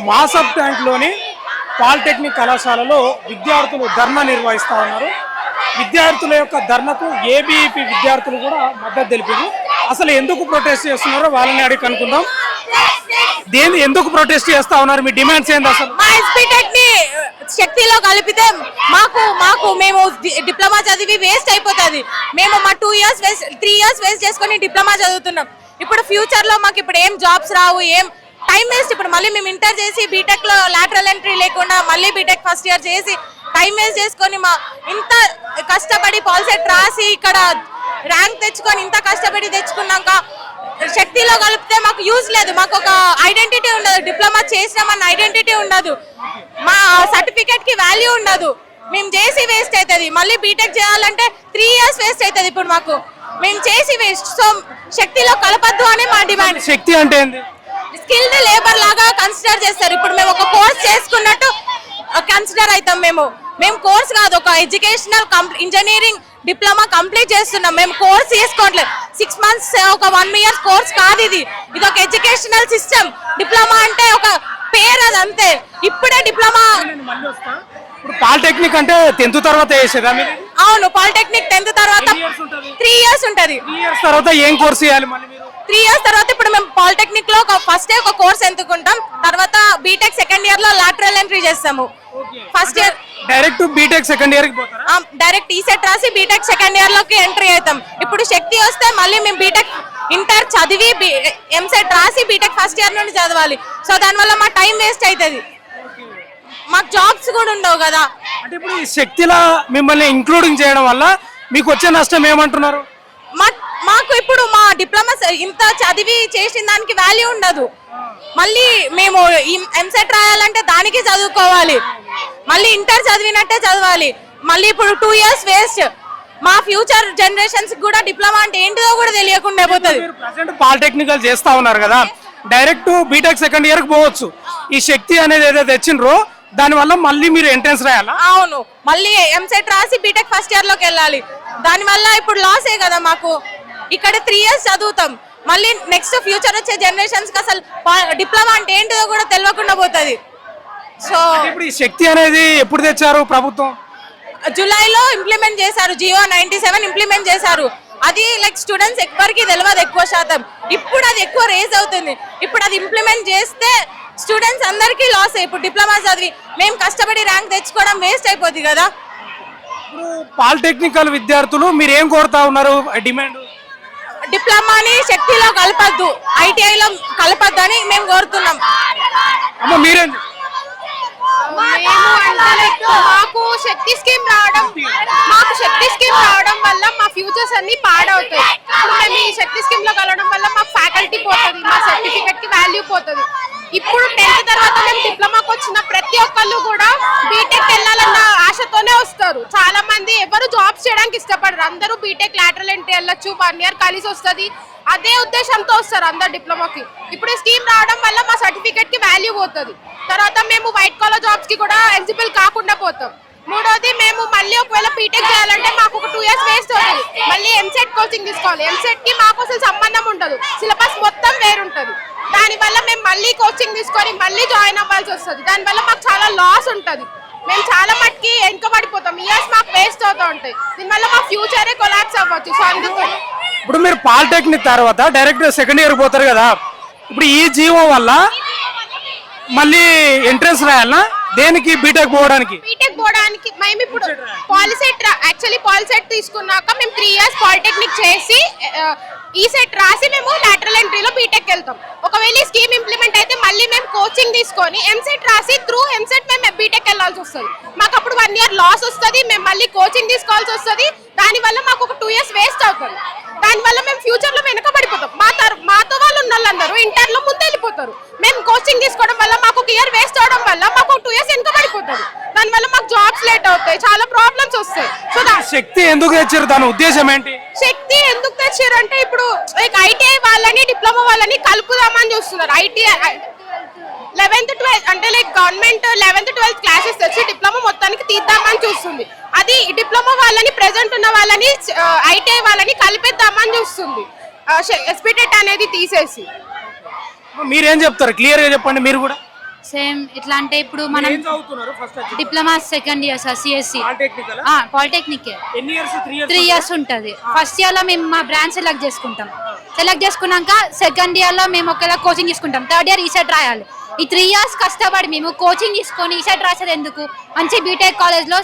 Masab ట్యాంక్లోని polytechnic కళాశాలలో విద్యార్థులు ధర్నా నిర్వహిస్తూ ఉన్నారు. విద్యార్థుల యొక్క ధర్నాకు ఏబీఈపీ విద్యార్థులు కూడా మద్దతు తెలిపారు. అసలు ఎందుకు ప్రొటెస్ట్ చేస్తున్నారో వాళ్ళని అడిగి కనుక్కుందాం. ఎందుకు ప్రొటెస్ట్ చేస్తా ఉన్నారు? మీ డిమాండ్స్ ఏంది? అసలు మా ఎస్పీటెక్ ని శక్తిలో కలిపితే మాకు మేము డిప్లొమా చదివి వేస్ట్ అయిపోతుంది. మేము మా 3 ఇయర్స్ వేస్ట్ చేసుకొని డిప్లొమా చదువుతున్నాం. ఇప్పుడు ఫ్యూచర్ లో మాకు ఇప్పుడు ఏం జాబ్స్ రావు, ఏం టైం వేస్ట్. ఇప్పుడు మళ్ళీ మేము ఇంటర్ చేసి బీటెక్ లో లాటరల్ ఎంట్రీ లేకుండా మళ్ళీ బీటెక్ ఫస్ట్ ఇయర్ చేసి టైం వేస్ట్ చేసుకొని మా ఇంత కష్టపడి పాలిసెట్ రాసి ఇక్కడ ర్యాంక్ తెచ్చుకొని ఇంత కష్టపడి తెచ్చుకున్నాక శక్తిలో కలిపితే మాకు యూజ్ లేదు. మాకు ఒక ఐడెంటిటీ ఉండదు. డిప్లొమా చేసినామన్న ఐడెంటిటీ ఉండదు. మా సర్టిఫికేట్ కి వాల్యూ ఉండదు. మేము చేసి వేస్ట్ అవుతుంది. మళ్ళీ బీటెక్ చేయాలంటే 3 ఇయర్స్ వేస్ట్ అవుతుంది. ఇప్పుడు మాకు మేము చేసి వేస్ట్. సో శక్తిలో కలపద్దు అని మా డిమాండ్. శక్తి అంటే ఏంది? స్కిల్డ్ లేబర్ లాగా కన్సిడర్ చేస్తారు. ఇప్పుడు మేము ఒక కోర్స్ చేసుకున్నట్టు కన్సిడర్ అవుతాం. మేము కోర్స్ కాదు, ఒక ఎడ్యుకేషనల్ ఇంజనీరింగ్ డిప్లొమా కంప్లీట్ చేస్తున్నాం. మేము కోర్స్ తీసుకోవట్లేదు. 6 మంత్స్ ఒక 1 ఇయర్ కోర్స్ కాదు ఇది. ఇది ఒక ఎడ్యుకేషనల్ సిస్టమ్. డిప్లొమా అంటే ఒక పేరు, అది అంతే. ఇప్పుడే డిప్లొమా. పాలిటెక్నిక్ అంటే 10th తర్వాత చేసేదా? అవును, పాలిటెక్నిక్ 10th తర్వాత 3 ఇయర్స్ ఉంటది. 3 ఇయర్స్ తర్వాత ఏం కోర్స్ చేయాలి? 3 ఇయర్స్ తర్వాత ఇప్పుడు మేము పాలిటెక్నిక్ లో ఫస్ట్ ఒక కోర్స్ ఎంచుకుంటాం. తర్వాత బీటెక్ సెకండ్ ఇయర్ లో లాటరల్ ఎంట్రీ చేస్తాము. First year direct BTech second year కి పోతారా? డైరెక్ట్ ఈసెట్ రాసి బీటెక్ సెకండ్ ఇయర్ లోకి ఎంట్రీ అవుతాం. ఇప్పుడు శక్తి వస్తే మళ్ళీ మేము బీటెక్ ఇంటర్ చదివి ఎంసెట్ రాసి బీటెక్ ఫస్ట్ ఇయర్ నుండి చదవాలి. సో దానివల్ల మా టైం వేస్ట్ అవుతుంది. మాకు జాబ్స్ కూడా ఉండవు కదా. అంటే ఇప్పుడు ఈ శక్తిలా మిమ్మల్ని ఇంక్లూడింగ్ చేయడం వల్ల మీకు వచ్చే నష్టం ఏమంటున్నారు? మాకు ఇప్పుడు మా డిప్లొమా ఇంత చదివి చేసిన దానికి వాల్యూ ఉండదు. మళ్ళీ మేము ఎంసెట్ రాయాలంటే దానికి చదువుకోవాలి. మళ్ళీ ఇంటర్ చదివినట్టే చదవాలి. మళ్ళీ ఇప్పుడు 2 ఇయర్స్ వేస్ట్. మా ఫ్యూచర్ జనరేషన్స్ కూడా డిప్లొమా అంటే ఏంటిదో కూడా తెలియకుండా పోతుంది. ప్రెసెంట్ పాలిటెక్నికల్ చేస్తా ఉన్నారు కదా, డైరెక్ట్ బీటెక్ సెకండ్ ఇయర్ కి పోవచ్చు. ఈ శక్తి అనేది ఏదైతే తెచ్చిండ్రో దాని వల్ల మళ్ళీ మీరు ఎంట్రన్స్ రాయాలా? అవును, మళ్ళీ ఎంసెట్ రాసి బీటెక్ ఫస్ట్ ఇయర్ లోకి వెళ్ళాలి. దాని వల్ల ఇప్పుడు లాసే కదా మాకు. ఇక్కడ 3 ఇయర్స్ చదువుతాం. మళ్ళీ నెక్స్ట్ ఫ్యూచర్ వచ్చే జనరేషన్స్ కి అసలు డిప్లొమా అంటే ఏంటిదో కూడా తెలియకుండా పోతుంది. సో ఇప్పుడు ఈ శక్తి అనేది ఎప్పుడు తెచ్చారు ప్రభుత్వం? జూలైలో ఇంప్లిమెంట్ చేశారు. జియో 97 ఇంప్లిమెంట్ చేశారు. అది లైక్ స్టూడెంట్స్ ఎవరికి తెలియదు ఎక్కువ శాతం. ఇప్పుడు అది ఎక్కువ రేజ్ అవుతుంది. ఇప్పుడు అది ఇంప్లిమెంట్ చేస్తే స్టూడెంట్స్ అందరికీ లాస్. ఇప్పుడు డిప్లొమా చదివి మేము కష్టపడి ర్యాంక్ తెచ్చుకోవడం వేస్ట్ అయిపోద్ది కదా. ఇప్పుడు పాలిటెక్నికల్ విద్యార్థులు మీరు ఏం కోరుతా ఉన్నారు? డిమాండ్ డిప్లొమాని శక్తిలో కలపద్దు, ఐటీఐలో కలపద్దు అని మేము కోరుతున్నాం. మీరేం? మాకు శక్తి స్కీమ్ రావడం వల్ల మా ఫ్యూచర్స్ అన్ని పాడవుతాయి. ఇప్పుడు మేము ఈ శక్తి స్కీమ్ లో కలవడం వల్ల మాకు ఫ్యాకల్టీ పోతుంది, మా సర్టిఫికెట్ కి వాల్యూ పోతుంది. ఇప్పుడు 10th తర్వాత మేము డిప్లొమాకి వచ్చిన ప్రతి ఒక్కళ్ళు కూడా బీటెక్ వెళ్ళాలన్న ఆశతోనే వస్తారు. చాలా మంది ఎవరు జాబ్స్ చేయడానికి ఇష్టపడరు. అందరూ బీటెక్ లాటరల్ ఎంట్రీ వెళ్ళొచ్చు, 1 ఇయర్ కలిసి వస్తుంది, అదే ఉద్దేశంతో వస్తారు అందరు డిప్లొమాకి. ఇప్పుడు ఈ స్కీమ్ రావడం వల్ల మా సర్టిఫికెట్ కి వాల్యూ పోతుంది. తర్వాత మేము వైట్ కాలర్ జాబ్స్ కి కూడా ఎలిజిబుల్ కాకుండా పోతాం. మూడోది, మేము మళ్ళీ ఒకవేళ బీటెక్ చేయాలంటే మాకు ఒక 2 ఇయర్స్ వేస్ట్ అవుతుంది. మళ్ళీ ఎంసెట్ కోచింగ్ తీసుకోవాలి. ఎంసెట్ కి మాకు అసలు సంబంధం ఉండదు. సిలబస్ మొత్తం వేరుంటది. దానివల్ల మేము మళ్ళీ కోచింగ్ తీసుకొని మళ్ళీ జాయిన్ అవ్వాల్సి వస్తుంది. దానివల్ల మాకు చాలా లాస్ ఉంటుంది. మేము చాలా మట్టుకి వెనుకబడిపోతాం. ఇయర్స్ మాకు వేస్ట్ అవుతూ ఉంటాయి. దీనివల్ల మా ఫ్యూచరే కొలాప్స్ అవ్వచ్చు. సో అందుకు ఇప్పుడు మీరు పాలిటెక్నిక్ తర్వాత డైరెక్ట్ సెకండ్ ఇయర్ పోతారు కదా, ఇప్పుడు ఈ జీవో వల్ల మళ్ళీ ఎంట్రన్స్ రాయాలనా? దేనికి? బీటెక్ పోవడానికి మేము ఇప్పుడు పాలిసెట్ తీసుకున్నాక మేము 3 ఇయర్స్ పాలిటెక్నిక్ చేసి ఈసెట్ రాసి మేము లాటరల్ ఎంట్రీలో బీటెక్ వెళ్తాం. ఒకవేళ ఈ స్కీమ్ ఇంప్లిమెంట్ అయితే మళ్ళీ మేము కోచింగ్ తీసుకొని ఎంసెట్ రాసి త్రూ ఎంసెట్ మేము బీటెక్ వెళ్ళాల్సి వస్తుంది. మాకు అప్పుడు 1 ఇయర్ లాస్ వస్తుంది. మేము మళ్ళీ కోచింగ్ తీసుకోవాల్సి వస్తుంది. దానివల్ల మాకు ఒక 2 ఇయర్స్ వేస్ట్ అవుతుంది. దానివల్ల మేము ఫ్యూచర్ లో వెనకబడిపోతాం. మాతో వాళ్ళు ఉన్న వాళ్ళందరూ ఇంటర్ లో ముందు వెళ్ళిపోతారు. మేము కోచింగ్ తీసుకోవడం వల్ల మాకు 1 ఇయర్ వేస్ట్ అవడం వల్ల మాకు 2 ఇయర్స్ వెనకబడిపోతుంది. దానివల్ల మాకు జాబ్స్ లేట్ అవుతాయి, చాలా ప్రాబ్లమ్స్ వస్తాయి. సో శక్తి ఎందుకు తెచ్చారు? దాని ఉద్దేశం ఏంటి? శక్తి ఎందుకు తెచ్చారు అంటే ఇప్పుడు ఐటీఐ వాళ్ళని డిప్లొమా వాళ్ళని కలుపుదామని చూస్తున్నారు. ఐటీఐ 11th 12th అంటే like government 11th 12th classes తెచ్చి డిప్లొమా మొత్తానికి తీద్దామని చూస్తుంది. అది డిప్లొమా వాళ్ళని ప్రెసెంట్ ఉన్న వాళ్ళని ఐటీఐ వాళ్ళని కలిపేద్దామని చూస్తుంది. ఎస్పీటెట్ అనేది తీసేసి. మీరేం చెప్తారు? క్లియర్ గా చెప్పండి. మీరు కూడా సేమ్ ఇట్లా అంటే ఇప్పుడు మనం ఏం చదువుతున్నారు first diploma second year sir CSC polytechnical polytechnic ఎన్ని ఇయర్స్ 3 ఇయర్స్ 3 ఇయర్స్ ఉంటుంది. ఫస్ట్ ఇయర్ లో మేము మా బ్రాంచ్ సెలెక్ట్ చేసుకుంటాం. సెలెక్ట్ చేసుకున్నాక సెకండ్ ఇయర్ లో మేము ఒకవేళ కోచింగ్ తీసుకుంటాం. థర్డ్ ఇయర్ ఈసెట్ రాయాలి. ఈ 3 ఇయర్స్ కష్టపడి మేము కోచింగ్ తీసుకొని ఈసెట్ రాసేది ఎందుకు? మంచి బీటెక్ కాలేజ్లో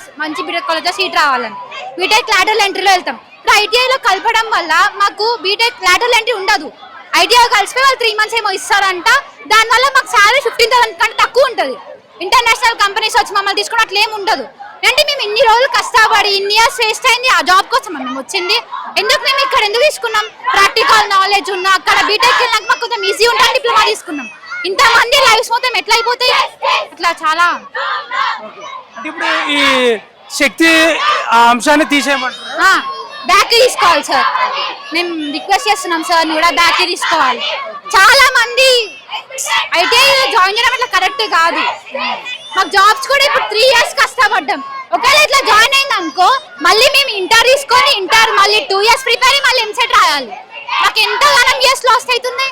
సీట్ రావాలని బీటెక్ లాటరల్ ఎంట్రీలో వెళ్తాం. ఇప్పుడు ఐటీఐలో కలపడం వల్ల మాకు బీటెక్ లాటరల్ ఎంట్రీ ఉండదు. ఐటీఐ కలిసిపోయి వాళ్ళు 3 months ఏమో ఇస్తారంట. దానివల్ల మాకు శాలరీ 15,000 కంటే తక్కువ ఉంటుంది. ఇంటర్నేషనల్ కంపెనీస్ వచ్చి మమ్మల్ని తీసుకుని అట్లా ఏమి ఉండదు. అంటే మేము ఇన్ని రోజులు కష్టపడి ఇన్ని ఇయర్స్ వేస్ట్ అయింది ఆ జాబ్ కోసం మేము వచ్చింది. ఎందుకు మేము ఇక్కడ ఎందుకు తీసుకున్నాం? ప్రాక్టికల్ నాలెడ్జ్ ఉన్న అక్కడ బీటెక్ వెళ్ళినాక మాకు కొంచెం ఈజీ ఉంటుంది డిప్లొమా తీసుకున్నాం. ఇంతమంది లైఫ్స్ మొత్తం ఎట్లా అయిపోతాయి అట్లా చాలా. అంటే ఇప్పుడు ఈ శక్తి ఆ అంశాన్ని తీసేయమంటారు. బ్యాక్ తీసుకోవాలి సార్. మేము రిక్వెస్ట్ చేస్తున్నాం సార్ కూడా బ్యాక్ తీసుకోవాలి. చాలా మంది ఐటీఐ జాయిన్ చేయడం అట్లా కరెక్ట్ కాదు. మాకు జాబ్స్ కూడా ఇప్పుడు 3 years కష్టపడ్డాం. ఒకవేళ ఇట్లా జాయిన్ అయింది అనుకో మళ్ళీ మేము ఇంటర్ తీసుకొని ఇంటర్ మళ్ళీ 2 years ప్రిపేర్ అయ్యి మళ్ళీ ఎంసెట్ రాయాలి. మాకు ఎంతగానం ఇయర్స్ లాస్ అవుతుంది.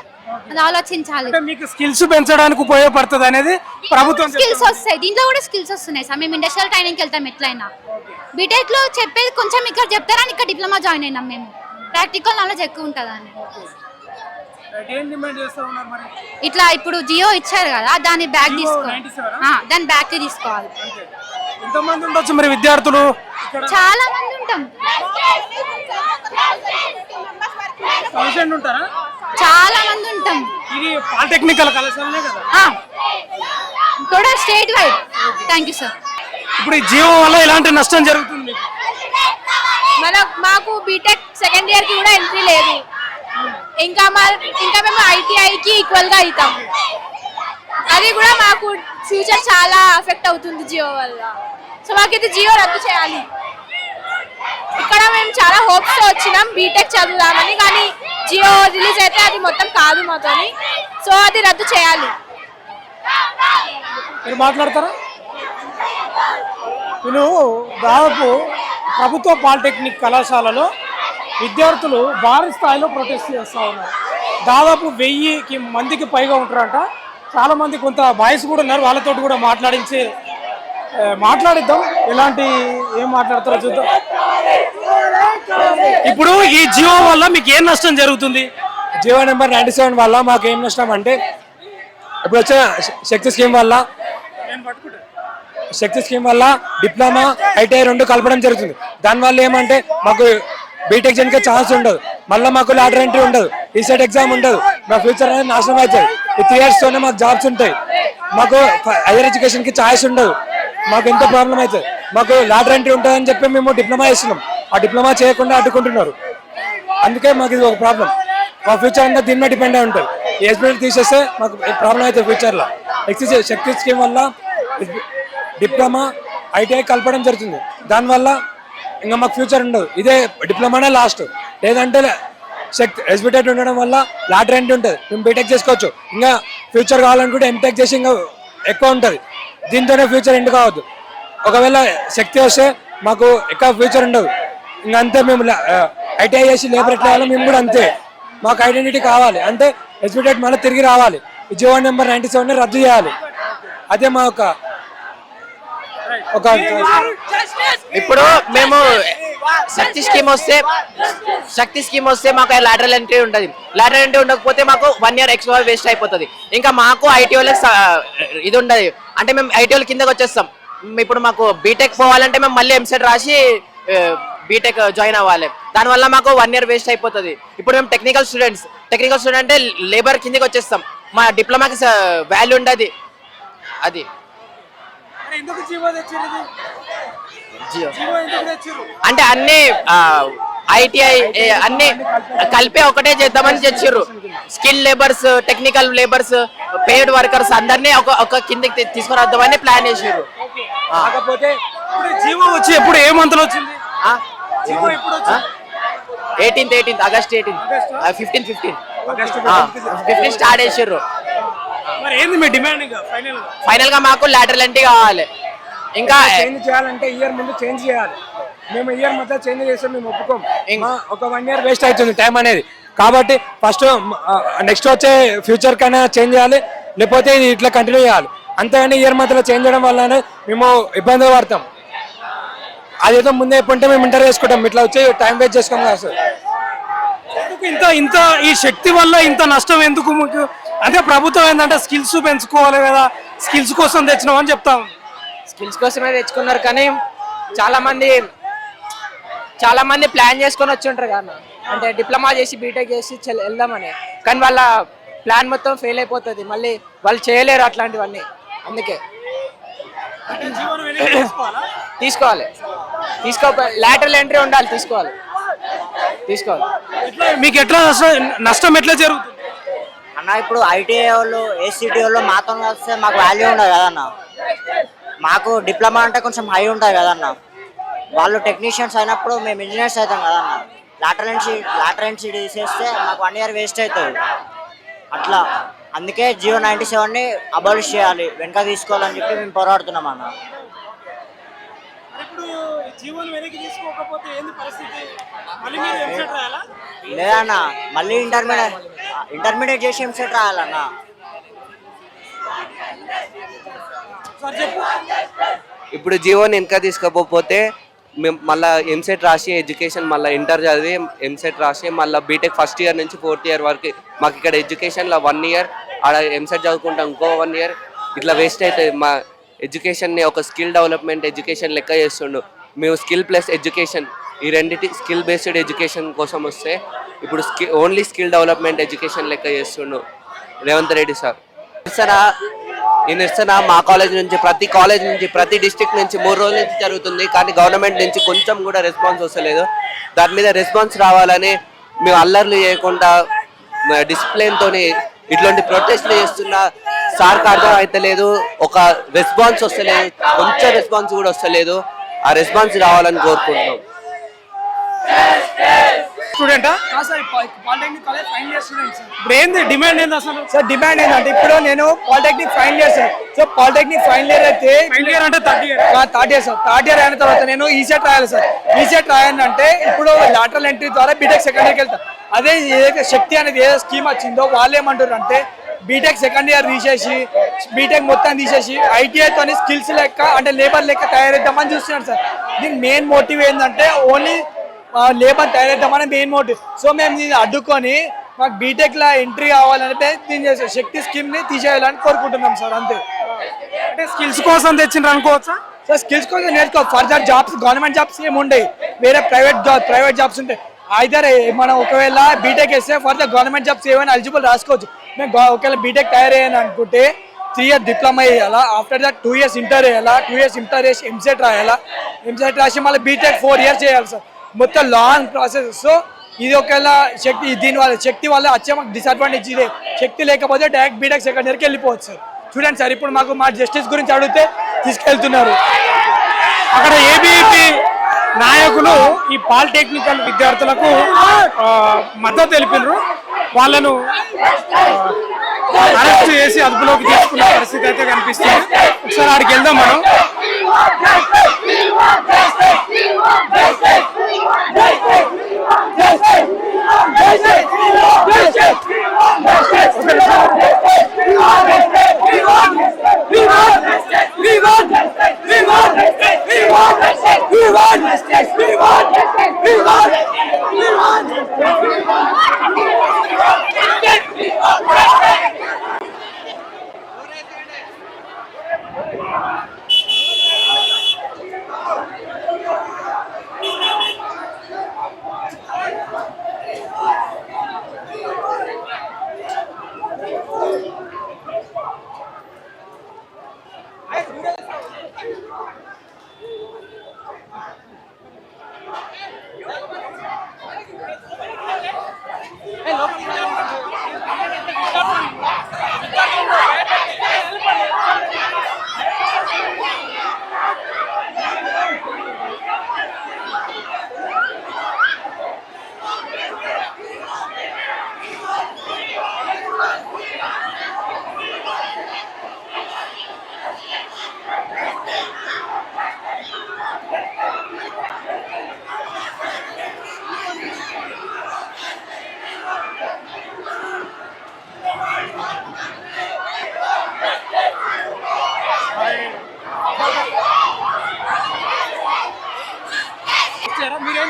అది ఆలోచించాలి. మీకు స్కిల్స్ పెంచడానికి ఉపయోగపడుతుంది అనేది ప్రభుత్వం స్కిల్స్ వస్తాయి. దీంట్లో కూడా స్కిల్స్ వస్తున్నాయి సార్. మేము ఇండస్ట్రియల్ ట్రైనింగ్కి వెళ్తాం. ఎట్లయినా బీటెక్ లో చెప్పేది కొంచెం ఇక్కడ చెప్తారని ఇక్కడ డిప్లొమా జాయిన్ అయినాం. మేము ప్రాక్టికల్ నాలెడ్జ్ ఎక్కువ ఉంటుందని. ఇట్లా ఇప్పుడు జియో ఇచ్చారు కదా దాన్ని బ్యాక్ తీసుకోవాలి. దాన్ని బ్యాక్ తీసుకోవాలి. ఎంతమంది ఉండొచ్చు మరి విద్యార్థులు? చాలా మంది ఉంటాం. చాలా మంది ఉంటాం. ఇది పాలిటెక్నికల్ కళాశాలనే కదా? కూడా state wide. Thank you sir. ఇప్పుడు ఈ జియో వల్ల ఎలాంటి నష్టం జరుగుతుంది? మాకు బీటెక్ సెకండ్ ఇయర్ కి కూడా ఎంట్రీ లేదు. ఇంకా మేము ఐటీఐకి ఈక్వల్ గా అవుతాం. అది కూడా మాకు ఫ్యూచర్ చాలా అఫెక్ట్ అవుతుంది జియో వల్ల. సో మాకైతే జియో రద్దు చేయాలి. ఇక్కడ మేము చాలా హోప్స్ తో వచ్చినాం బీటెక్ చదువుదామని, కానీ జియో రిలీజ్ అయితే అది మొత్తం కాదు మాతోని. సో అది రద్దు చేయాలి. మీరు మాట్లాడతారా? నేను దాదాపు ప్రభుత్వ పాలిటెక్నిక్ కళాశాలలో విద్యార్థులు భారీ స్థాయిలో ప్రొటెస్ట్ చేస్తూ ఉన్నారు. దాదాపు 1000 మందికి పైగా ఉంటారంట. చాలా మంది కొంత బాయ్స్ కూడా ఉన్నారు. వాళ్ళతో కూడా మాట్లాడిద్దాం. ఏం మాట్లాడతారో చూద్దాం. ఇప్పుడు ఈ జియో వల్ల మీకు ఏం నష్టం జరుగుతుంది? జియో నెంబర్ 97 వల్ల మాకు ఏం నష్టం అంటే ఇప్పుడు వచ్చే శక్తి స్కీమ్ వల్ల డిప్లొమా ఐటీఐ 2 కలపడం జరుగుతుంది. దానివల్ల ఏమంటే మాకు బీటెక్ చేయడానికి ఛాన్స్ ఉండదు. మళ్ళీ మాకు లాటరీ ఎంట్రీ ఉండదు. ఈసెట్ ఎగ్జామ్ ఉండదు. మా ఫ్యూచర్ అనేది నాశనం అవుతుంది. ఈ 3 years తోనే మాకు జాబ్స్ ఉంటాయి. మాకు హైయర్ ఎడ్యుకేషన్కి ఛాయిస్ ఉండదు. మాకు ఎంతో ప్రాబ్లం అవుతుంది. మాకు లాటరీ ఎంట్రీ ఉంటుందని చెప్పి మేము డిప్లొమా చేస్తున్నాం. ఆ డిప్లొమా చేయకుండా అడ్డుకుంటున్నారు. అందుకే మాకు ఇది ఒక ప్రాబ్లం. మా ఫ్యూచర్ అంతా దీని మీద డిపెండ్ అయి ఉంటుంది. ఎస్బీఐ తీసేస్తే మాకు ప్రాబ్లం అవుతుంది ఫ్యూచర్లో. శక్తి స్కీమ్ వల్ల డిప్లొమా ఐటీఐ కలపడం జరుగుతుంది. దానివల్ల ఇంకా మాకు ఫ్యూచర్ ఉండదు. ఇదే డిప్లొమానే లాస్ట్. లేదంటే ఎస్బీటెక్ ఉండడం వల్ల లాటరీ ఎంట్రీ ఉంటుంది. మేము బీటెక్ చేసుకోవచ్చు. ఇంకా ఫ్యూచర్ కావాలనుకుంటే ఎంటెక్ చేసి ఇంకా ఎక్కువ ఉంటుంది. దీంతోనే ఫ్యూచర్ ఎండ్ కావద్దు. ఒకవేళ శక్తి వస్తే మాకు ఎక్కువ ఫ్యూచర్ ఉండదు. ఇంకా అంతే. మేము ఐటీఐ చేసి లేబర్ ఎట్లా కావాలో మేము కూడా అంతే. మాకు ఐడెంటిటీ కావాలి అంటే ఎస్బీటెక్ మళ్ళీ తిరిగి రావాలి. జియో నెంబర్ 97 రద్దు చేయాలి. అదే మా ఒక ఇప్పుడు మేము శక్తి స్కీమ్ వస్తే మాకు లాటరల్ ఎంట్రీ ఉంటుంది. లాటరల్ ఎంట్రీ ఉండకపోతే మాకు 1 year ఎక్స్ట్రా వేస్ట్ అయిపోతుంది. ఇంకా మాకు ఐటీఓలకు ఇది ఉండదు. అంటే మేము ఐటీఓల కిందకి వచ్చేస్తాం. ఇప్పుడు మాకు బీటెక్ పోవాలంటే మేము మళ్ళీ ఎంసెట్ రాసి బీటెక్ జాయిన్ అవ్వాలి. దానివల్ల మాకు 1 year వేస్ట్ అయిపోతుంది. ఇప్పుడు మేము టెక్నికల్ స్టూడెంట్ అంటే లేబర్ కిందకి వచ్చేస్తాం. మా డిప్లొమాకి వాల్యూ ఉండదు. అది అంటే అన్ని ఐటీఐ అన్ని కలిపే ఒకటే చేద్దామని తెచ్చిర్రు. Skill labours, technical labours, paid workers అందరినీ ఒక కిందకి తీసుకురాద్దామని ప్లాన్ చేసారు. కాకపోతే జీవో వచ్చి ఎప్పుడు ఏ మంత్లో వచ్చింది? 18th ఆగస్ట్ 15 స్టార్ట్ చేసారు. ఫైనల్ గా మాకు లాటరల్ ఎంట్రీ కావాలి. ఇంకా చేంజ్ చేయాలంటే ఇయర్ ముందు చేంజ్ చేయాలి. మేము ఇయర్ మొత్తం చేంజ్ చేస్తే మేము ఒప్పుకోం. ఒక 1 year వేస్ట్ అవుతుంది టైం అనేది. కాబట్టి ఫస్ట్ నెక్స్ట్ వచ్చే ఫ్యూచర్ కైనా చేంజ్ చేయాలి. లేకపోతే ఇది ఇట్లా కంటిన్యూ చేయాలి. అంతేగాని ఇయర్ మధ్యలో చేంజ్ చేయడం వల్లనే మేము ఇబ్బందులు పడతాం. అదేదో ముందే ఎప్పుంటే మేము ఇంటర్ చేసుకుంటాం, ఇట్లా వచ్చి టైం వేస్ట్ చేసుకోం కదా సార్. ఎందుకు ఇంత ఇంత ఈ శక్తి వల్ల ఇంత నష్టం ఎందుకు మీకు? అంటే ప్రభుత్వం ఏంటంటే స్కిల్స్ పెంచుకోవాలి కదా, స్కిల్స్ కోసం తెచ్చినాం అని చెప్తా ఉంది. స్కిల్స్ కోసమే తెచ్చుకున్నారు కానీ చాలా మంది ప్లాన్ చేసుకొని వచ్చి ఉంటారు కదా, అంటే డిప్లొమా చేసి బీటెక్ చేసి వెళ్దామని. కానీ వాళ్ళ ప్లాన్ మొత్తం ఫెయిల్ అయిపోతుంది, మళ్ళీ వాళ్ళు చేయలేరు అట్లాంటివన్నీ. అందుకే తీసుకోవాలి లాటరల్ ఎంట్రీ ఉండాలి, తీసుకోవాలి. మీకు ఎట్లా నష్టం ఎట్లా జరుగుతుంది అన్న? ఇప్పుడు ఐటీఐ వాళ్ళు ఏసీటీ వాళ్ళు మాతో వస్తే మాకు వాల్యూ ఉండదు కదన్న. మాకు డిప్లొమా అంటే కొంచెం హై ఉంటుంది కదన్న. వాళ్ళు టెక్నీషియన్స్ అయినప్పుడు మేము ఇంజనీర్స్ అవుతాం కదన్న. లాటరల్ ఎంట్రీ తీసేస్తే మాకు 1 year వేస్ట్ అవుతుంది అట్లా. అందుకే జియో 97ని అబాలిష్ చేయాలి, వెనక తీసుకోవాలని చెప్పి మేము పోరాడుతున్నాం అన్న. లేదన్న, మళ్ళీ ఇంటర్మీడియట్ చేసి ఎంసెట్ రాయాలన్న. ఇప్పుడు జీవోని వెనక తీసుకోకపోతే మేము మళ్ళీ ఎంసెట్ రాసి ఎడ్యుకేషన్ మళ్ళీ ఇంటర్ చదివి ఎంసెట్ రాసి మళ్ళీ బీటెక్ ఫస్ట్ ఇయర్ నుంచి 4th year వరకు మాకు ఇక్కడ ఎడ్యుకేషన్లో 1 year, ఆడ ఎంసెట్ చదువుకుంటాం ఇంకో 1 year, ఇట్లా వేస్ట్ అవుతుంది. మా ఎడ్యుకేషన్ని ఒక స్కిల్ డెవలప్మెంట్ ఎడ్యుకేషన్ లెక్క చేస్తుండు. మేము స్కిల్ ప్లస్ ఎడ్యుకేషన్ ఈ రెండింటి స్కిల్ బేస్డ్ ఎడ్యుకేషన్ కోసం వస్తే ఇప్పుడు ఓన్లీ స్కిల్ డెవలప్మెంట్ ఎడ్యుకేషన్ లెక్క చేస్తుండు రేవంత్ రెడ్డి సార్. ఈ నిరసన మా కాలేజ్ నుంచి ప్రతి డిస్ట్రిక్ట్ నుంచి 3 రోజుల నుంచి జరుగుతుంది, కానీ గవర్నమెంట్ నుంచి కొంచెం కూడా రెస్పాన్స్ వస్తలేదు. దాని మీద రెస్పాన్స్ రావాలని మేము అల్లర్లు చేయకుండా డిసిప్లిన్తో ఇట్లాంటి ప్రొటెస్ట్లు చేస్తున్నా సార్కి అర్థం అవుతలేదు, ఒక రెస్పాన్స్ వస్తలేదు, కొంచెం రెస్పాన్స్ కూడా వస్తలేదు. ఆ రెస్పాన్స్ రావాలని కోరుకుంటున్నాం. స్టూడెంటా? ఇప్పుడు ఏంది డిమాండ్ ఏంది అసలు? సార్ డిమాండ్ ఏంటంటే ఇప్పుడు నేను polytechnic final year sir. So polytechnic final year అయితే ఫైనల్ ఇయర్ అంటే third year sir. Third year అయిన తర్వాత నేను ఈసెట్ రాయాలి సార్. ఈసెట్ రాయాలంటే ఇప్పుడు లాటరల్ ఎంట్రీ ద్వారా బీటెక్ సెకండ్ ఇయర్కి వెళ్తాను. అదే ఏదైతే శక్తి అనేది ఏదో స్కీమ్ వచ్చిందో వాళ్ళు ఏమంటారు అంటే బీటెక్ సెకండ్ ఇయర్ తీసేసి బీటెక్ మొత్తం తీసేసి ఐటీఐతో స్కిల్స్ లెక్క అంటే లేబర్ లెక్క తయారైద్దామని చూస్తున్నాడు సార్. దీనికి మెయిన్ మోటివ్ ఏంటంటే ఓన్లీ లేబర్ తయారైద్దామని మెయిన్ మోటివ్. సో మేము దీన్ని అడ్డుకొని మాకు బీటెక్లో ఎంట్రీ కావాలంటే దీని శక్తి స్కీమ్ని తీసేయాలని కోరుకుంటున్నాం సార్. అంతే. అంటే స్కిల్స్ కోసం తెచ్చిండ్రు అనుకోవచ్చా? సార్ స్కిల్స్ కోసం నేర్చుకో, ఫర్దర్ జాబ్స్ గవర్నమెంట్ జాబ్స్ ఏమి ఉండవు, వేరే ప్రైవేట్ జాబ్స్ ఉంటాయి. ఐదర్ మనం ఒకవేళ బీటెక్ వేస్తే ఫర్దర్ గవర్నమెంట్ జాబ్స్ ఏమైనా ఎలిజిబుల్ రాసుకోవచ్చు. మేము ఒకవేళ బీటెక్ తయారయ్యాను అనుకుంటే 3 years డిప్లొమా వేయాలా, ఆఫ్టర్ దట్ 2 years ఇంటర్ వేయాలా, 2 years ఇంటర్ వేసి ఎంసెట్ రాయాలా, ఎంసెట్ రాసి మళ్ళీ బీటెక్ 4 years చేయాలి సార్. మొత్తం లాంగ్ ప్రాసెస్. సో ఇది ఒకవేళ శక్తి దీని వల్ల శక్తి వల్ల వచ్చే మాకు డిసడ్వాంటేజ్ ఇదే. శక్తి లేకపోతే డైరెక్ట్ బీటెక్ సెకండ్ ఇయర్కి వెళ్ళిపోవచ్చు సార్. చూడండి సార్, ఇప్పుడు మాకు మా జస్టిస్ గురించి అడిగితే తీసుకెళ్తున్నారు. అక్కడ ఏబీపీ నాయకులు ఈ పాలిటెక్నికల్ విద్యార్థులకు మద్దతు తెలిపినారు. వాళ్ళను అరెస్ట్ చేసి అదుపులోకి తీసుకున్న పరిస్థితి అయితే కనిపిస్తుంది. ఒకసారి ఆడికి వెళ్దాం మనం.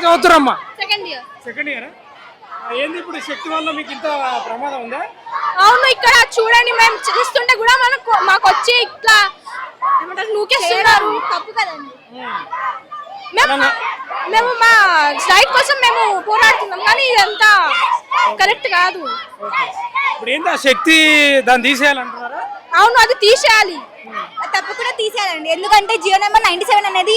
చదువుతురమ్మా? Second year. Second year. ఏంది ఇప్పుడు శక్తి వల్ల మీకు ఇంత ప్రమాదం ఉందా? అవును, ఇక్కడ చూడండి మేము చేస్తుంటే కూడా మాకు వచ్చి ఇట్లా ఏమంటారు నూకేస్తున్నారు. తప్పు కదండి. మేము మా రైట్ కోసం మేము పోరాడుతున్నాం, కానీ ఇదంతా కరెక్ట్ కాదు. ఇప్పుడు ఏంటి ఆ శక్తి దాన్ని తీసేయాలంటున్నారా? అవును, అది తీసేయాలి. తప్పకుండా తీసేయాలండి. ఎందుకంటే జియో నెంబర్ 97 అనేది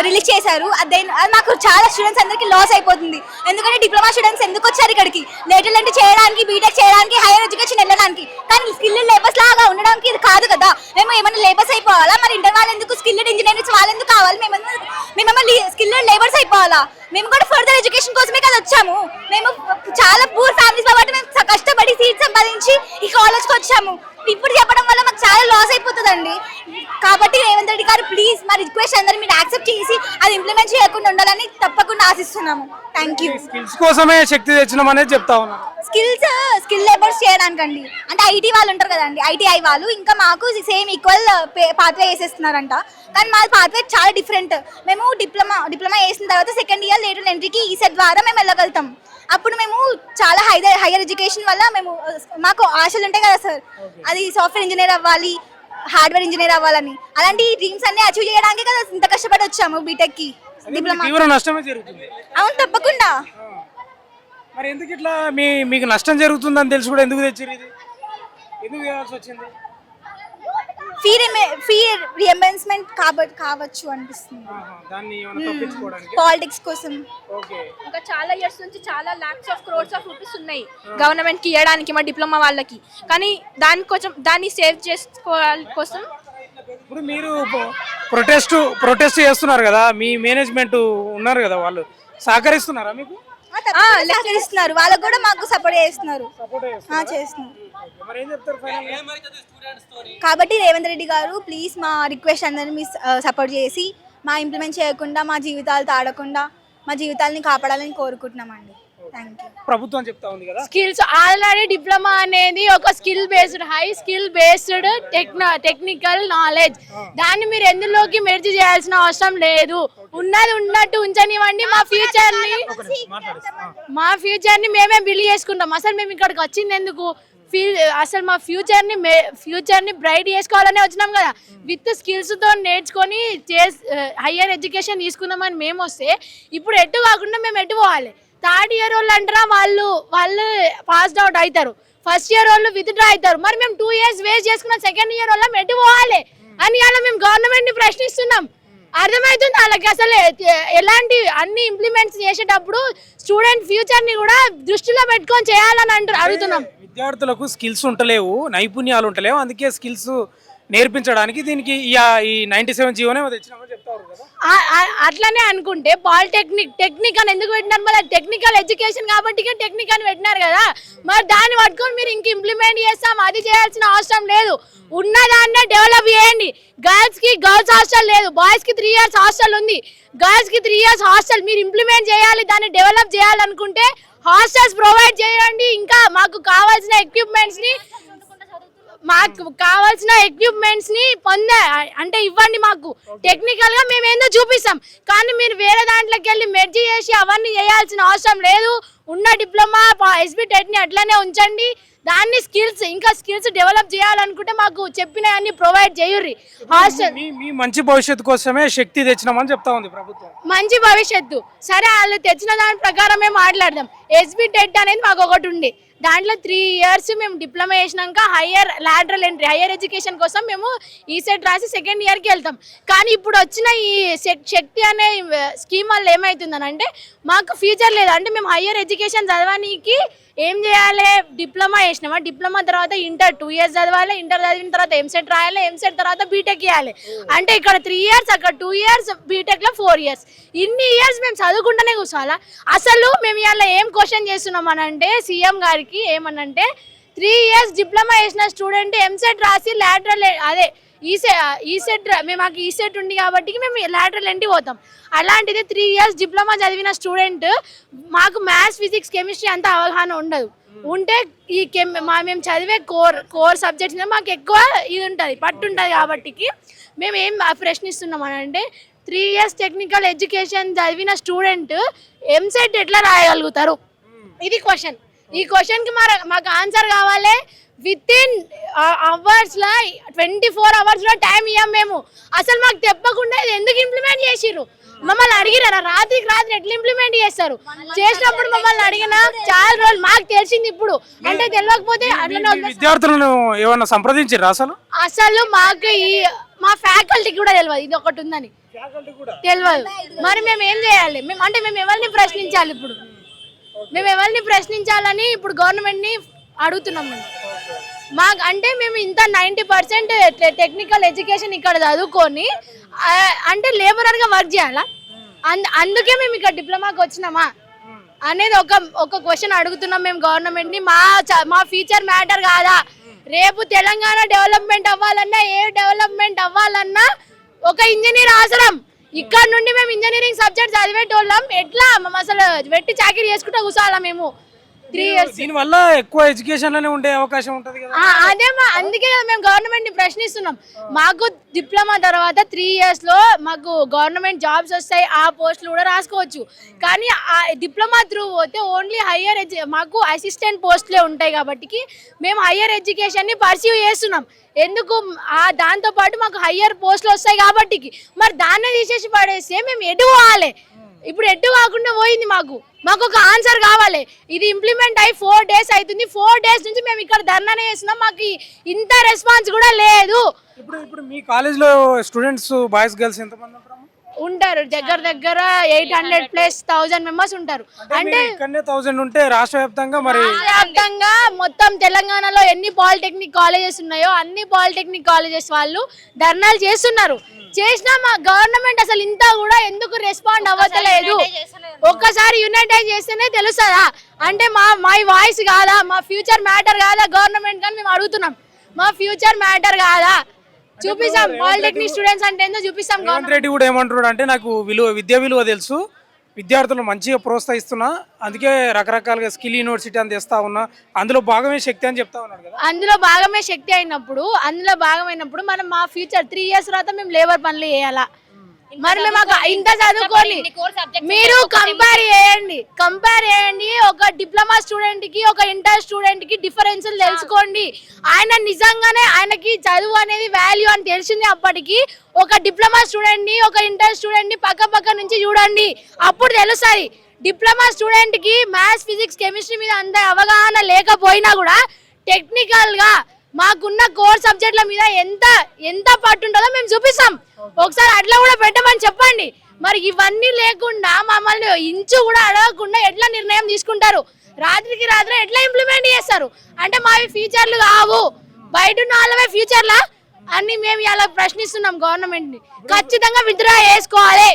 రిలీజ్ చేశారు. అది మాకు చాలా స్టూడెంట్స్ అందరికి లాస్ అయిపోతుంది. ఎందుకంటే డిప్లొమా స్టూడెంట్స్ ఎందుకు వచ్చారు ఇక్కడికి? లేటర్ అంటే చేయడానికి, బీటెక్ చేయడానికి, హైయర్ ఎడ్యుకేషన్ వెళ్ళడానికి. కానీ స్కిల్ లేబర్స్ లాగా ఉండడానికి ఇది కాదు కదా. మేము ఏమైనా లేబర్స్ అయిపోవాలా? మరి ఇంటర్ వాళ్ళు ఎందుకు, స్కిల్డ్ ఇంజనీర్స్ వాళ్ళు ఎందుకు కావాలి? మేమేమో స్కిల్డ్ లేబర్స్ అయిపోవాలా? మేము కూడా ఫర్దర్ ఎడ్యుకేషన్ కోసమే కదా వచ్చాము. మేము చాలా పూర్ ఫ్యామిలీస్ కాబట్టి మేము కష్టపడి సీట్ సంపాదించి ఈ కాలేజ్కి వచ్చాము. ఇప్పుడు చెప్పడం వల్ల మాకు చాలా లాస్ అయిపోతుందండి. కాబట్టి రేవంత్ రెడ్డి గారు ప్లీజ్ మా రిక్వెస్ట్ అందరూ మీరు యాక్సెప్ట్ చేసి అది ఇంప్లిమెంట్ చేయకుండా ఉండాలని తప్పకుండా ఆశిస్తున్నాము. Thank you. స్కిల్స్ కోసమే శక్తి తెచ్చినాం అనేది చెప్తా ఉన్నాను. స్కిల్ లేబర్స్ చేయడానికండి. అంటే ఐటీ వాళ్ళు ఉంటారు కదండి, ఐటీఐ వాళ్ళు ఇంకా మాకు సేమ్ ఈక్వల్ పాత్వే వేసేస్తున్నారంట. కానీ మా పాత్వే చాలా డిఫరెంట్. మేము డిప్లొమా వేసిన తర్వాత సెకండ్ ఇయర్ లేటర్ ఎంట్రీకి ఈసెట్ ద్వారా మేము వెళ్ళగలుగుతాం. అప్పుడు మేము చాలా హైయర్ ఎడ్యుకేషన్ వల్ల మాకు ఆశలు ఉంటాయి కదా సార్, అది సాఫ్ట్వేర్ ఇంజనీర్ అవ్వాలి, హార్డ్వేర్ ఇంజనీర్ అవ్వాలని. అలాంటి డ్రీమ్స్ అన్ని అచీవ్ చేయడానికి కదా ఇంత కష్టపడి వచ్చాము బీటెక్ కి. తీవ్ర నష్టమే జరుగుతుంది. అవును, తప్పకుండా. మరి ఎందుకు ఇట్లా మీకు నష్టం జరుగుతుందని తెలిసి కూడా ఎందుకు తెచ్చారు? ఇది ఎందుకు చేయాల్సి వచ్చింది? ఫీ రియంబర్స్మెంట్ కావచ్చు అనిపిస్తుంది. పాలిటిక్స్ కోసం. ఇంకా చాలా ఇయర్స్ నుంచి చాలా lakhs of crores of rupees ఉన్నాయి గవర్నమెంట్ కి ఇవ్వడానికి మా డిప్లొమా వాళ్ళకి. కానీ దాన్ని సేవ్ చేసుకోవాలి కోసం ఇప్పుడు మీరు ప్రొటెస్ట్ చేస్తున్నారు కదా, మీ మేనేజ్మెంట్ ఉన్నారు కదా, వాళ్ళు సహకరిస్తున్నారా మీకు? సహకరిస్తున్నారు. వాళ్ళకు కూడా మాకు సపోర్ట్ చేస్తున్నారు. కాబట్టి రేవంత్ రెడ్డి గారు ప్లీజ్ మా రిక్వెస్ట్ అందరినీ సపోర్ట్ చేసి మా ఇంప్లిమెంట్ చేయకుండా మా జీవితాలతో ఆడకుండా మా జీవితాలని కాపాడాలని కోరుకుంటున్నామండి. ప్రభుత్వం చెప్తా ఉంది కదా, స్కిల్స్ ఆల్రెడీ డిప్లొమా అనేది ఒక skill based, high skill based technical knowledge. దాన్ని మీరు ఎందులోకి మెర్జ్ చేయాల్సిన అవసరం లేదు. ఉన్నది ఉన్నట్టు ఉంచనివ్వండి. మా ఫ్యూచర్ ని మేమే బిల్డ్ చేసుకుంటాం. అసలు మేము ఇక్కడికి వచ్చింది ఎందుకు? అసలు మా ఫ్యూచర్ ని బ్రైట్ చేసుకోవాలనే వచ్చినాం కదా. విత్ స్కిల్స్ తో నేర్చుకొని హయ్యర్ ఎడ్యుకేషన్ తీసుకుందామని మేము వస్తే ఇప్పుడు ఎటు కాకుండా మేము ఎటు పోవాలి? థర్డ్ ఇయర్ వాళ్ళు అంటారా, వాళ్ళు పాస్డ్ అవుట్ అవుతారు. ఫస్ట్ ఇయర్ వాళ్ళు విత్డ్రా అవుతారు. మరి మేము 2 years వేస్ట్ చేసుకున్నాం. సెకండ్ ఇయర్ వల్ల ఎటు పోవాలి అని అలా మేము గవర్నమెంట్ ని ప్రశ్నిస్తున్నాం. అర్థమవుతుంది వాళ్ళకి అసలు ఎలాంటి అన్ని ఇంప్లిమెంట్స్ చేసేటప్పుడు స్టూడెంట్ ఫ్యూచర్ ని కూడా దృష్టిలో పెట్టుకొని చేయాలని అడుగుతున్నాం. విద్యార్థులకు స్కిల్స్ ఉంటలేవు, నైపుణ్యాలు ఉంటలేవు, అందుకే స్కిల్స్ నేర్పించడానికి దీనికి ఈ 97 జీవోనే తెచ్చినామని చెప్తారు కదా. అట్లనే అనుకుంటే టెక్నిక్ అని ఎందుకు పెట్టినారు? మళ్ళీ టెక్నికల్ ఎడ్యుకేషన్ కాబట్టి టెక్నిక్ అని పెట్టినారు కదా. మరి దాన్ని పట్టుకొని మీరు ఇంక ఇంప్లిమెంట్ చేస్తాం అది చేయాల్సిన అవసరం లేదు. ఉన్నదాన్నే డెవలప్ చేయండి. గర్ల్స్ హాస్టల్ లేదు, బాయ్స్ కి 3 years హాస్టల్ ఉంది, గర్ల్స్ కి 3 years హాస్టల్. మీరు ఇంప్లిమెంట్ చేయాలి, దాన్ని డెవలప్ చేయాలనుకుంటే హాస్టల్స్ ప్రొవైడ్ చేయండి. ఇంకా మాకు కావాల్సిన ఎక్విప్మెంట్స్ ని అంటే ఇవ్వండి. మాకు టెక్నికల్ గా మేము ఏందో చూపిస్తాం. కానీ మీరు వేరే దాంట్లోకి వెళ్ళి మెర్జ్ చేసి అవన్నీ చేయాల్సిన అవసరం లేదు. ఉన్న డిప్లొమా ఎస్బీ టెట్ ని అట్లనే ఉంచండి. దాన్ని స్కిల్స్ డెవలప్ చేయాలనుకుంటే మాకు చెప్పిన అన్ని ప్రొవైడ్ చేయుర్రి. హాస్టల్ మీ మంచి భవిష్యత్తు కోసమే శక్తి తెచ్చినామని చెప్తా ఉంది ప్రభుత్వం. మంచి భవిష్యత్తు సరే, వాళ్ళు తెచ్చిన దాని ప్రకారమే మాట్లాడదాం. ఎస్బీ టెట్ అనేది మాకు ఒకటి ఉంది. దాంట్లో 3 years మేము డిప్లొమా చేసినాక లాటరల్ ఎంట్రీ హైయర్ ఎడ్యుకేషన్ కోసం మేము ఈసెట్ రాసి సెకండ్ ఇయర్కి వెళ్తాం. కానీ ఇప్పుడు వచ్చిన ఈ శక్తి అనే స్కీమ్ వల్ల ఏమవుతుందని అంటే మాకు ఫ్యూచర్ లేదు. అంటే మేము హైయర్ ఎడ్యుకేషన్ చదవడానికి ఏం చేయాలి? డిప్లొమా చేసినామా, డిప్లొమా తర్వాత ఇంటర్ 2 years చదవాలి, ఇంటర్ చదివిన తర్వాత ఎంసెట్ రాయాలి, ఎంసెట్ తర్వాత బీటెక్ చేయాలి. అంటే ఇక్కడ 3 years, అక్కడ 2 years, బీటెక్లో 4 years. ఇన్ని ఇయర్స్ మేము చదువుకుంటూనే కూర్చోవాలా? అసలు మేము ఇలా ఏం క్వశ్చన్ చేస్తున్నాం అని అంటే సీఎం గారికి ఏమనంటే 3 years డిప్లొమా చేసిన స్టూడెంట్ ఎంసెట్ రాసి లాటరల్ మాకు ఈ సెట్ ఉంది కాబట్టి మేము లాటరల్ ఎంట్రీ పోతాం. అలాంటిది 3 years డిప్లొమా చదివిన స్టూడెంట్ మాకు మ్యాథ్స్ ఫిజిక్స్ కెమిస్ట్రీ అంత అవగాహన ఉండదు. ఉంటే ఈ మేము చదివే కోర్ సబ్జెక్ట్స్ మాకు ఎక్కువ ఇది ఉంటుంది, పట్టు ఉంటుంది. కాబట్టి మేము ఏం ప్రశ్నిస్తున్నాం అని అంటే 3 years టెక్నికల్ ఎడ్యుకేషన్ చదివిన స్టూడెంట్ ఎంసెట్ ఎట్లా రాయగలుగుతారు? ఇది క్వశ్చన్. ఈ క్వశ్చన్కి మాకు ఆన్సర్ కావాలి. విత్ ఇన్ అవర్స్లో 24 hours టైం ఇవ్వం మేము. అసలు మాకు చెప్పకుండా ఇది ఎందుకు ఇంప్లిమెంట్ చేసిర్రు? మమ్మల్ని అడిగినారా? రాత్రికి రాత్రి ఎట్లా ఇంప్లిమెంట్ చేస్తారు? చేసినప్పుడు మమ్మల్ని అడిగినా చాలా రోజులు మాకు తెలిసింది. ఇప్పుడు అంటే తెలియకపోతే విద్యార్థులను ఏమన్నా సంప్రదించారు అసలు మాకు మా ఫ్యాకల్టీకి కూడా తెలియదు ఇది ఒకటి ఉందని తెలియదు. మరి మేము ఏం చేయాలి? మేము ఎవరిని ప్రశ్నించాలి? ఇప్పుడు మేము ఎవరిని ప్రశ్నించాలని ఇప్పుడు గవర్నమెంట్ని అడుగుతున్నాం. మాకు అంటే మేము ఇంత 90% టెక్నికల్ ఎడ్యుకేషన్ ఇక్కడ చదువుకొని అంటే లేబరర్గా వర్క్ చేయాలా? అందుకే మేము ఇక్కడ డిప్లొమాకి వచ్చినామా అనేది ఒక క్వశ్చన్ అడుగుతున్నాం మేము గవర్నమెంట్ని. మా ఫ్యూచర్ మ్యాటర్ కాదా? రేపు తెలంగాణ డెవలప్మెంట్ అవ్వాలన్నా, ఏ డెవలప్మెంట్ అవ్వాలన్నా ఒక ఇంజనీర్ అవసరం. ఇక్కడ నుండి మేము ఇంజనీరింగ్ సబ్జెక్ట్ చదివేటోళ్ళం. ఎట్లా అసలు వెట్టి చాకరీ చేసుకుంటూ కూర్చోాలా మేము 3 years? దీనివల్ల ఎక్కువ ఎడ్యుకేషన్ లోనే ఉండే అవకాశం ఉంటుంది కదా. అందుకే మేము గవర్నమెంట్ ని ప్రశ్నిస్తున్నాం. మాకు డిప్లొమా తర్వాత 3 years లో మాకు గవర్నమెంట్ జాబ్స్ వస్తాయి, ఆ పోస్టులు కూడా రాసుకోవచ్చు. కానీ డిప్లొమా త్రూ పోతే ఓన్లీ మాకు అసిస్టెంట్ పోస్టులే ఉంటాయి. కాబట్టి మేము హయ్యర్ ఎడ్యుకేషన్ ని పర్సీవ్ చేస్తున్నాం. ఎందుకు? దాంతో పాటు మాకు హయ్యర్ పోస్టులు వస్తాయి కాబట్టి. మరి దాన్నే తీసేసి పడేస్తే మేము ఎటు పోవాలి? ఇప్పుడు ఎటు కాకుండా పోయింది. మాకు ఒక ఆన్సర్ కావాలి. ఇది ఇంప్లిమెంట్ అయ్యి 4 days అవుతుంది. 4 days నుంచి మేము ఇక్కడ ధర్నానే చేస్తున్నాం. మాకు ఇంత రెస్పాన్స్ కూడా లేదు. ఇప్పుడు మీ కాలేజ్ లో స్టూడెంట్స్ బాయ్స్ గర్ల్స్ ఎంతమంది ఉంటారు? దగ్గర 800+ 1000 members ఉంటారు. అంటే 1000 ఉంటే రాష్ట్ర వ్యాప్తంగా మరి మొత్తం తెలంగాణలో ఎన్ని పాలిటెక్నిక్ కాలేజెస్ ఉన్నాయో అన్ని పాలిటెక్నిక్ కాలేజెస్ వాళ్ళు ధర్నాలు చేస్తున్నారు. చేసినా మా గవర్నమెంట్ అసలు ఇంత కూడా ఎందుకు రెస్పాండ్ అవ్వట్లేదు? ఒక్కసారి యునైటైజ్ చేస్తేనే తెలుస్తుందా? అంటే మా వాయిస్ కాదా? మా ఫ్యూచర్ మ్యాటర్ కాదా? గవర్నమెంట్ కానీ మేము అడుగుతున్నాం. మా ఫ్యూచర్ మ్యాటర్ కాదా? చూపిస్తాం. పాలిటెక్నిక్ స్టూడెంట్స్ అంటే ఏందో చూపిస్తాం. రేవంత్ రెడ్డి కూడా ఏమంటున్నాడు అంటే నాకు విద్యా విలువ తెలుసు, విద్యార్థులు మంచిగా ప్రోత్సహిస్తున్నా, అందుకే రకరకాలుగా స్కిల్ యూనివర్సిటీ అని తెస్తా ఉన్నా, అందులో భాగమే శక్తి అని చెప్తా ఉన్నాడు కదా. అందులో భాగమైనప్పుడు మనం మా ఫ్యూచర్ 3 years తర్వాత మేము లేబర్ పనులు చేయాలా? మరి మేము ఇంత చదువుకోని మీరు కంపేర్ చేయండి. ఒక డిప్లొమా స్టూడెంట్ కి ఒక ఇంటర్ స్టూడెంట్ కి డిఫరెన్స్ తెలుసుకోండి. ఆయన నిజంగానే ఆయనకి చదువు అనేది వాల్యూ అని తెలిసింది. అప్పటికి ఒక డిప్లొమా స్టూడెంట్ ని ఒక ఇంటర్ స్టూడెంట్ ని పక్క నుంచి చూడండి, అప్పుడు తెలుస్తుంది. డిప్లొమా స్టూడెంట్ కి మ్యాథ్స్ ఫిజిక్స్ కెమిస్ట్రీ మీద అంత అవగాహన లేకపోయినా కూడా టెక్నికల్ గా మాకున్న కోర్ సబ్జెక్టుల మీద ఎంత పట్టు ఉంటుందో మేము చూపిస్తాం. ఒకసారి అట్లా కూడా పెట్టమని చెప్పండి. మరి ఇవన్నీ లేకుండా మమ్మల్ని ఇంచు కూడా అడగకుండా ఎట్లా నిర్ణయం తీసుకుంటారు? రాత్రికి రాత్రి ఎట్లా ఇంప్లిమెంట్ చేస్తారు? అంటే మావి ఫ్యూచర్లు కావు, బయట ఉన్న వాళ్ళవే ఫ్యూచర్లా అని మేము ఇలా ప్రశ్నిస్తున్నాం గవర్నమెంట్ ని. ఖచ్చితంగా విత్డ్రా చేసుకోవాలి.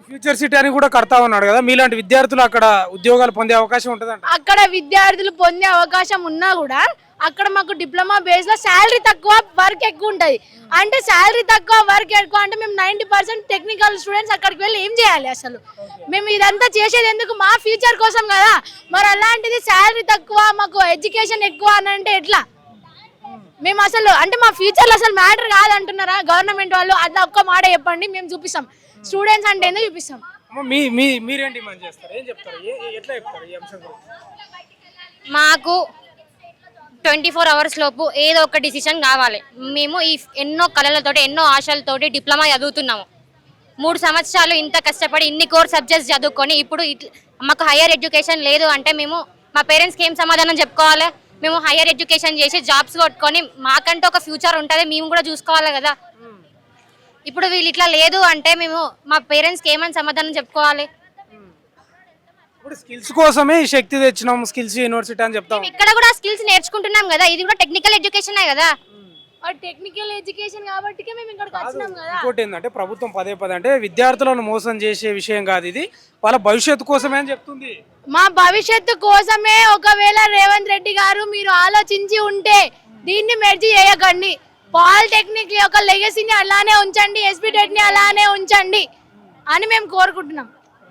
ఫ్యూచర్ సిటీ అని కూడా కడతా ఉన్నాడు కదా, మీలాంటి విద్యార్థులు అక్కడ ఉద్యోగాలు పొందే అవకాశం ఉంటుంది. అక్కడ విద్యార్థులు పొందే అవకాశం ఉన్నా కూడా అక్కడ మాకు డిప్లొమా బేస్ లో శాలరీ తక్కువ, వర్క్ ఎక్కువ ఉంటది. అంటే శాలరీ తక్కువ, వర్క్ ఎక్కువ అంటే మేము 90% టెక్నికల్ స్టూడెంట్స్ అక్కడికి వెళ్ళి ఏం చేయాలి? అసలు మేము ఇదంతా చేసేది ఎందుకు? మా ఫ్యూచర్ కోసం కదా. మరి అలాంటిది శాలరీ తక్కువ, మాకు ఎడ్యుకేషన్ ఎక్కువ అని అంటే ఎట్లా? మేము అసలు అంటే మా ఫ్యూచర్లో అసలు మ్యాటర్ కాదంటున్నారా గవర్నమెంట్ వాళ్ళు? అట్లా ఒక్క మాట చెప్పండి, మేము చూపిస్తాం. స్టూడెంట్స్ అంటే ఏందో చూపిస్తాం. మీరేంటి మంచి చేస్తారు? ఏం చెప్తారు? ఎట్లా చెప్తారు ఈ అంశం గురించి? మాకు 24 hours లోపు ఏదో ఒక డిసిషన్ కావాలి. మేము ఈ ఎన్నో కళలతోటి ఎన్నో ఆశలతోటి డిప్లొమా చదువుతున్నాము. 3 సంవత్సరాలు ఇంత కష్టపడి ఇన్ని కోర్ సబ్జెక్ట్స్ చదువుకొని ఇప్పుడు మాకు హయ్యర్ ఎడ్యుకేషన్ లేదు అంటే మేము మా పేరెంట్స్కి ఏం సమాధానం చెప్పుకోవాలి? మేము హయ్యర్ ఎడ్యుకేషన్ చేసి జాబ్స్ కొట్టుకొని మాకంటూ ఒక ఫ్యూచర్ ఉంటుంది, మేము కూడా చూసుకోవాలి కదా. ఇప్పుడు వీళ్ళు ఇట్లా లేదు అంటే మేము మా పేరెంట్స్కి ఏమని సమాధానం చెప్పుకోవాలి? ఇప్పుడు స్కిల్స్ కోసమే ఈ శక్తి తెచ్చినాం, స్కిల్స్ యూనివర్సిటీ అని చెప్తాం. ఇక్కడ కూడా స్కిల్స్ నేర్చుకుంటున్నాం కదా, ఇది కూడా టెక్నికల్ ఎడ్యుకేషన్ కదా. టెక్నికల్ ఎడ్యుకేషన్ కాబట్టి మేము ఇక్కడికి వచ్చినాం కదా. ఇంకోటి ఏంటంటే ప్రభుత్వం పదే అంటే విద్యార్థులను మోసం చేసే విషయం కాదు, ఇది వాళ్ళ భవిష్యత్తు కోసమే అని చెప్తుంది. మా భవిష్యత్తు కోసమే. ఒకవేళ రేవంత్ రెడ్డి గారు మీరు ఆలోచించి ఉంటే దీన్ని మెర్జీ చేయకండి. పాలిటెక్నిక్ యొక్క లెగసీని అలానే ఉంచండి, ఎస్పీ టెట్ ని అలానే ఉంచండి అని మేము కోరుకుంటున్నాం.